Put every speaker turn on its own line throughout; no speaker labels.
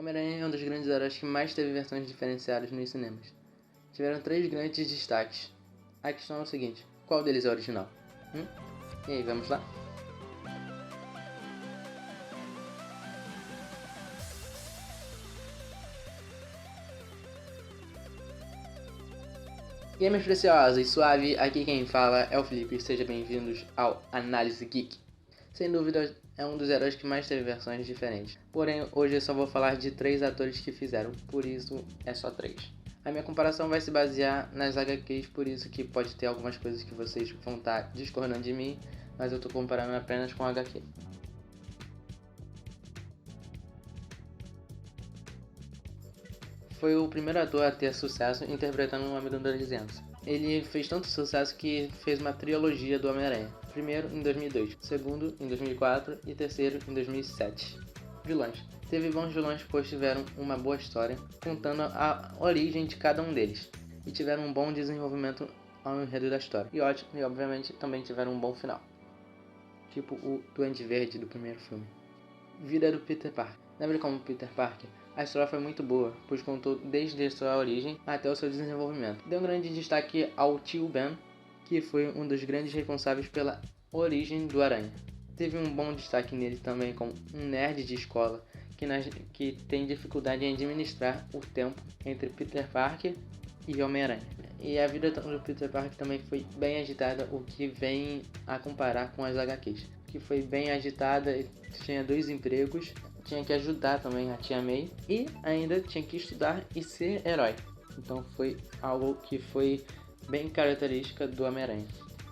Homem-Aranha é um dos grandes heróis que mais teve versões diferenciadas nos cinemas. Tiveram 3 grandes destaques. A questão é o seguinte: qual deles é o original? E aí, vamos lá? Gamers preciosos e suave, aqui quem fala é o Felipe, sejam bem-vindos ao Análise Geek. Sem dúvida, é um dos heróis que mais teve versões diferentes. Porém, hoje eu só vou falar de 3 atores que fizeram, por isso é só 3. A minha comparação vai se basear nas HQs, por isso que pode ter algumas coisas que vocês vão estar discordando de mim, mas eu tô comparando apenas com a HQ. Foi o primeiro ator a ter sucesso interpretando um homem adolescente. Ele fez tanto sucesso que fez uma trilogia do Homem-Aranha. Primeiro em 2002, segundo em 2004 e terceiro em 2007. Vilões. Teve bons vilões pois tiveram uma boa história, contando a origem de cada um deles. E tiveram um bom desenvolvimento ao enredo da história. E obviamente também tiveram um bom final. Tipo o Duende Verde do primeiro filme. Vida do Peter Parker. Lembra como Peter Parker? A história foi muito boa, pois contou desde a sua origem até o seu desenvolvimento. Deu um grande destaque ao tio Ben, que foi um dos grandes responsáveis pela origem do Aranha. Teve um bom destaque nele também como um nerd de escola, que tem dificuldade em administrar o tempo entre Peter Parker e Homem-Aranha. E a vida do Peter Parker também foi bem agitada, o que vem a comparar com as HQs. Que foi bem agitada, tinha 2 empregos, tinha que ajudar também a Tia May e ainda tinha que estudar e ser herói. Então foi algo que foi bem característica do Homem-Aranha.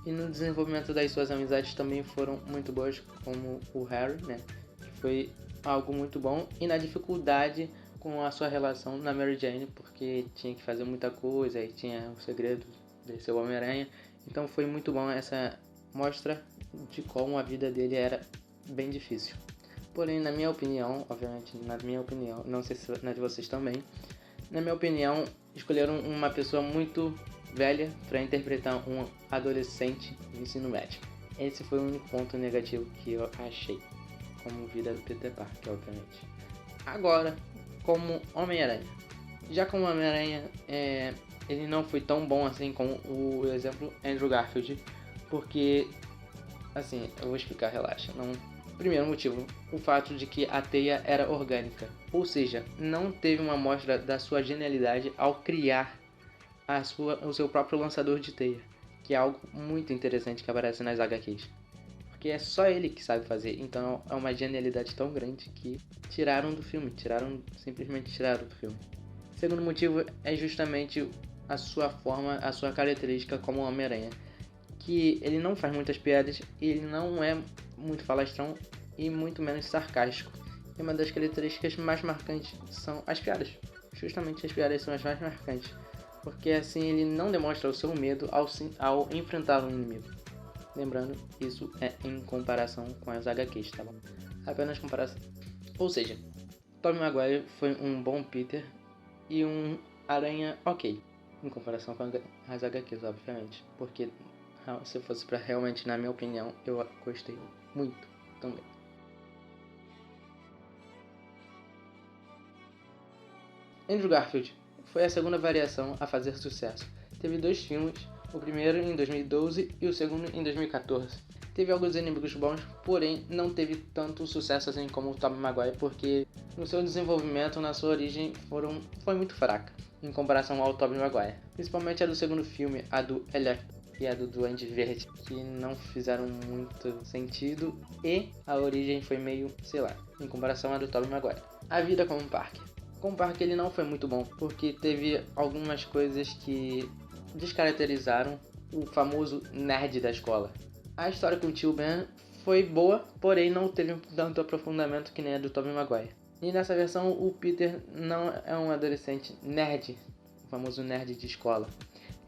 E no desenvolvimento das suas amizades também foram muito boas, como o Harry, né? Que foi algo muito bom. E na dificuldade com a sua relação na Mary Jane, porque tinha que fazer muita coisa e tinha o segredo de ser o Homem-Aranha. Então foi muito bom essa mostra de como a vida dele era bem difícil. Porém, na minha opinião, obviamente na minha opinião, não sei se na de vocês também, na minha opinião, escolheram uma pessoa muito velha para interpretar um adolescente de ensino médio. Esse foi o único ponto negativo que eu achei, como vida do Peter Parker, obviamente. Agora, como Homem-Aranha. Já como Homem-Aranha, ele não foi tão bom assim como o exemplo Andrew Garfield, porque, assim, eu vou explicar, relaxa, não... Primeiro motivo, o fato de que a teia era orgânica, ou seja, não teve uma amostra da sua genialidade ao criar o seu próprio lançador de teia, que é algo muito interessante que aparece nas HQs, porque é só ele que sabe fazer, então é uma genialidade tão grande que simplesmente tiraram do filme. Segundo motivo é justamente a sua forma, a sua característica como Homem-Aranha, que ele não faz muitas piadas, ele não é muito falastrão e muito menos sarcástico. E uma das características mais marcantes são as piadas. Justamente as piadas são as mais marcantes, porque assim ele não demonstra o seu medo ao enfrentar um inimigo. Lembrando, isso é em comparação com as HQs, tá bom? Apenas comparação. Ou seja, Tobey Maguire foi um bom Peter e um Aranha ok, em comparação com as HQs, obviamente, porque se fosse pra realmente, na minha opinião, eu gostei muito também. Andrew Garfield foi a segunda variação a fazer sucesso. Teve 2 filmes, o primeiro em 2012 e o segundo em 2014. Teve alguns inimigos bons, porém não teve tanto sucesso assim como o Tobey Maguire, porque no seu desenvolvimento, na sua origem, foi muito fraca em comparação ao Tobey Maguire. Principalmente a do segundo filme, a do Electro e a do Duende Verde, que não fizeram muito sentido, e a origem foi meio, sei lá, em comparação à do Tobey Maguire. A vida como Parker. Com o Parker ele não foi muito bom, porque teve algumas coisas que descaracterizaram o famoso nerd da escola. A história com o tio Ben foi boa, porém não teve tanto aprofundamento que nem a do Tobey Maguire. E nessa versão o Peter não é um adolescente nerd, o famoso nerd de escola.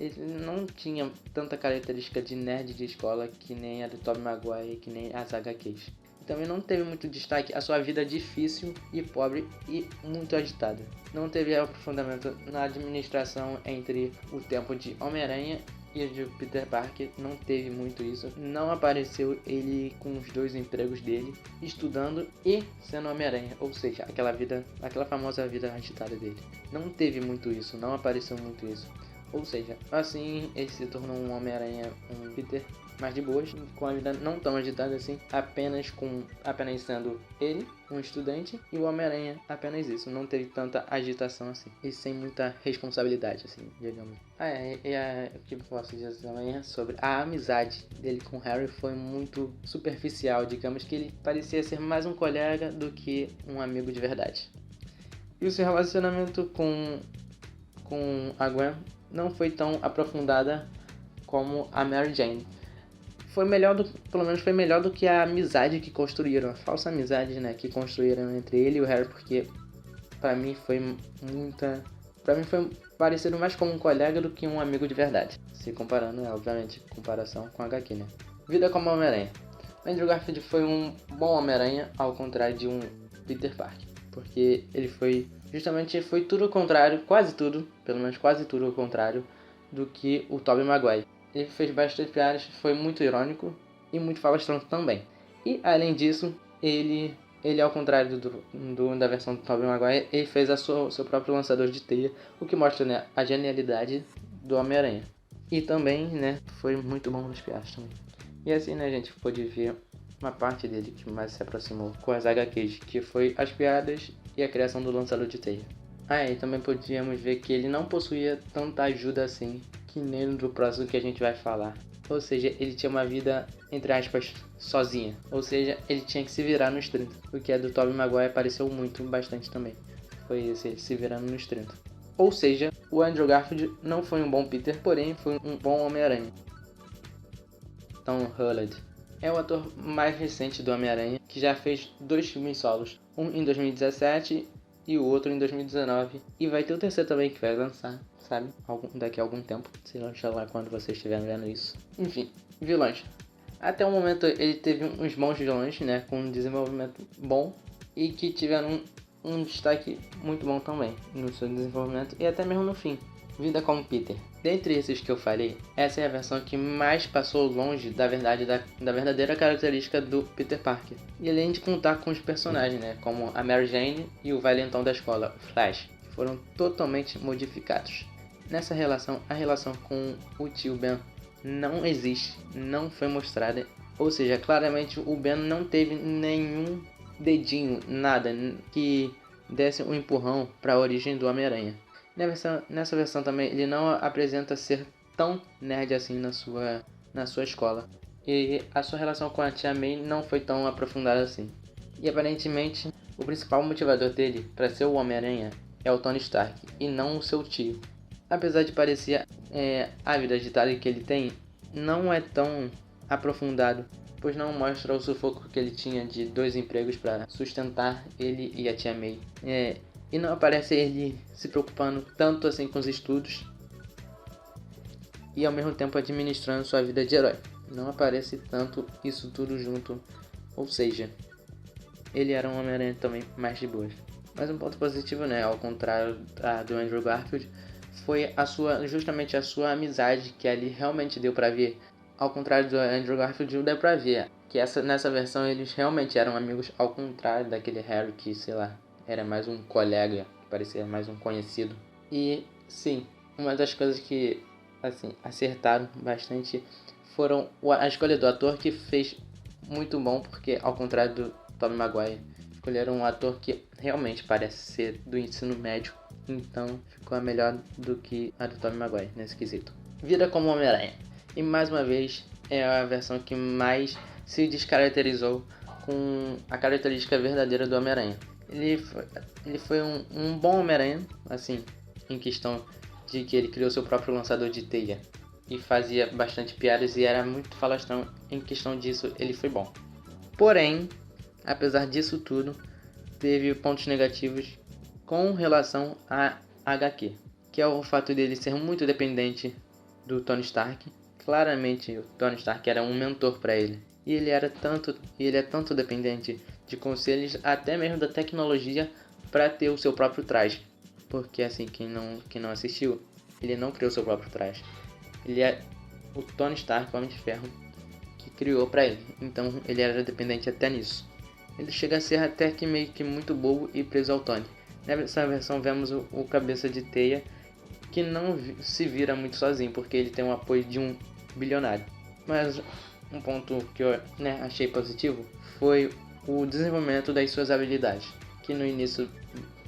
Ele não tinha tanta característica de nerd de escola que nem a do Tobey Maguire, que nem as HQs. E também não teve muito destaque a sua vida difícil e pobre e muito agitada. Não teve aprofundamento na administração entre o tempo de Homem-Aranha E o de Peter Parker não teve muito isso. Não apareceu ele com os 2 empregos dele, estudando e sendo Homem-Aranha. Ou seja, aquela famosa vida agitada dele. Não teve muito isso, não apareceu muito isso. Ou seja, assim ele se tornou um Homem-Aranha, um Peter mais de boas, com a vida não tão agitada assim, apenas sendo ele, um estudante, e o Homem-Aranha apenas isso, não teve tanta agitação assim, e sem muita responsabilidade assim, digamos. O que eu posso dizer também é sobre a amizade dele com o Harry foi muito superficial, digamos que ele parecia ser mais um colega do que um amigo de verdade. E o seu relacionamento com a Gwen não foi tão aprofundada como a Mary Jane. Pelo menos foi melhor do que a amizade que construíram, a falsa amizade, né, que construíram entre ele e o Harry, porque pra mim foi parecido mais como um colega do que um amigo de verdade. Se comparando, obviamente, comparação com a HQ, né. Vida como Homem-Aranha. Andrew Garfield foi um bom Homem-Aranha, ao contrário de um Peter Parker, porque ele foi tudo o contrário, quase tudo o contrário do que o Tobey Maguire. Ele fez bastante piadas, foi muito irônico e muito falastrão também. E além disso, ele ao contrário da versão do Tobey Maguire, ele fez seu próprio lançador de teia, o que mostra, né, a genialidade do Homem-Aranha. E também, né, foi muito bom nas piadas também. E assim, né, a gente pôde ver uma parte dele que mais se aproximou com as HQs, que foi as piadas e a criação do lançador de teia. E também podíamos ver que ele não possuía tanta ajuda assim, que nem no próximo que a gente vai falar. Ou seja, ele tinha uma vida, entre aspas, sozinha. Ou seja, ele tinha que se virar nos 30. O que é do Tobey Maguire apareceu bastante também. Foi esse, se virando nos 30. Ou seja, o Andrew Garfield não foi um bom Peter, porém foi um bom Homem-Aranha. Tom Holland é o ator mais recente do Homem-Aranha, que já fez 2 filmes solos. Um em 2017 e o outro em 2019. E vai ter o terceiro também que vai lançar, sabe? Daqui a algum tempo. Sei lá quando vocês estiverem vendo isso. Enfim, vilões. Até o momento ele teve uns bons vilões, né? Com um desenvolvimento bom. E que tiveram um destaque muito bom também no seu desenvolvimento e até mesmo no fim. Vida como Peter. Dentre esses que eu falei, essa é a versão que mais passou longe da verdadeira característica do Peter Parker. E além de contar com os personagens, né, como a Mary Jane e o valentão da escola, o Flash, que foram totalmente modificados. Nessa relação, a relação com o tio Ben não existe, não foi mostrada. Ou seja, claramente o Ben não teve nenhum dedinho, nada que desse um empurrão para a origem do Homem-Aranha. Nessa versão também ele não apresenta ser tão nerd assim na sua escola. E a sua relação com a tia May não foi tão aprofundada assim. E aparentemente o principal motivador dele para ser o Homem-Aranha é o Tony Stark e não o seu tio. Apesar de parecer a vida agitada que ele tem, não é tão aprofundado, pois não mostra o sufoco que ele tinha de 2 empregos para sustentar ele e a tia May. E não aparece ele se preocupando tanto assim com os estudos e ao mesmo tempo administrando sua vida de herói. Não aparece tanto isso tudo junto, ou seja, ele era um Homem-Aranha também mais de boas. Mas um ponto positivo, né, ao contrário do Andrew Garfield, foi justamente a sua amizade, que ali realmente deu pra ver. Ao contrário do Andrew Garfield, deu pra ver que nessa versão eles realmente eram amigos, ao contrário daquele Harry que, sei lá, era mais um colega, parecia mais um conhecido. E sim, uma das coisas que assim acertaram bastante foram a escolha do ator, que fez muito bom, porque ao contrário do Tobey Maguire, escolheram um ator que realmente parece ser do ensino médio, então ficou melhor do que a do Tobey Maguire nesse quesito. Vida como Homem-Aranha. E mais uma vez é a versão que mais se descaracterizou com a característica verdadeira do Homem-Aranha. Ele foi um bom Homem-Aranha, assim, em questão de que ele criou seu próprio lançador de teia e fazia bastante piadas e era muito falastrão. Em questão disso, ele foi bom. Porém, apesar disso tudo, teve pontos negativos com relação a HQ, que é o fato dele ser muito dependente do Tony Stark. Claramente, o Tony Stark era um mentor para ele. E ele é tanto dependente de conselhos, até mesmo da tecnologia, para ter o seu próprio traje. Porque assim, quem não assistiu, ele não criou seu próprio traje. Ele o Tony Stark, o Homem de Ferro, que criou pra ele. Então ele era dependente até nisso. Ele chega a ser até que meio que muito bobo e preso ao Tony. Nessa versão vemos o Cabeça de Teia, que não se vira muito sozinho, porque ele tem o apoio de um bilionário. Mas um ponto que eu achei positivo foi o desenvolvimento das suas habilidades, que no início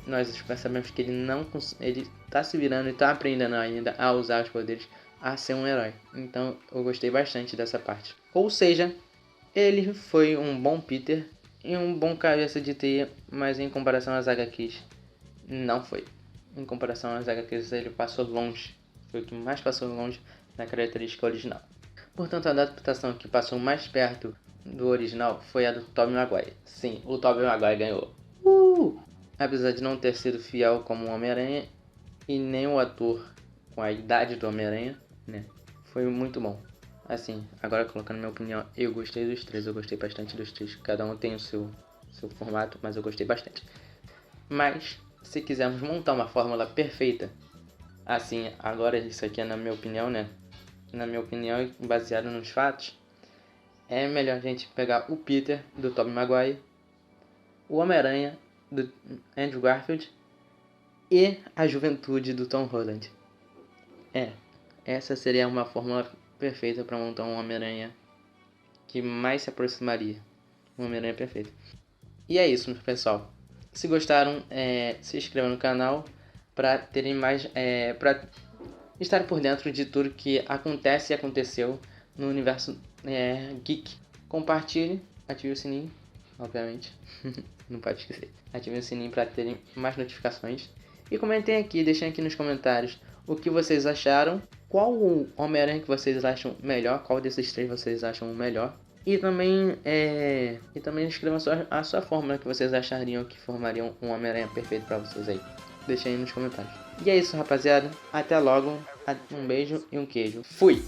nós percebemos que ele tá se virando e tá aprendendo ainda a usar os poderes, a ser um herói. Então eu gostei bastante dessa parte. Ou seja, ele foi um bom Peter e um bom Cabeça de Teia, mas em comparação às HQs, não foi. Em comparação às HQs, ele passou longe. Foi o que mais passou longe na característica original. Portanto, a adaptação que passou mais perto do original foi a do Tobey Maguire. Sim, o Tobey Maguire ganhou. Apesar de não ter sido fiel como o Homem-Aranha e nem o ator com a idade do Homem-Aranha, né? Foi muito bom. Assim, agora colocando minha opinião, eu gostei dos três, eu gostei bastante dos três. Cada um tem o seu formato, mas eu gostei bastante. Mas, se quisermos montar uma fórmula perfeita, assim, agora isso aqui é na minha opinião, né? Na minha opinião, baseado nos fatos, é melhor a gente pegar o Peter, do Tobey Maguire, o Homem-Aranha, do Andrew Garfield, e a juventude do Tom Holland. Essa seria uma fórmula perfeita para montar um Homem-Aranha que mais se aproximaria. Um Homem-Aranha perfeito. E é isso, pessoal. Se gostaram, se inscrevam no canal para terem mais, para estar por dentro de tudo que acontece e aconteceu no universo geek. Compartilhe, ative o sininho, obviamente. Não pode esquecer. Ative o sininho para terem mais notificações. E comentem aqui, deixem aqui nos comentários o que vocês acharam. Qual o Homem-Aranha que vocês acham melhor? Qual desses três vocês acham o melhor? E também escrevam a sua fórmula que vocês achariam que formariam um Homem-Aranha perfeito para vocês aí. Deixem aí nos comentários. E é isso, rapaziada. Até logo. Um beijo e um queijo. Fui!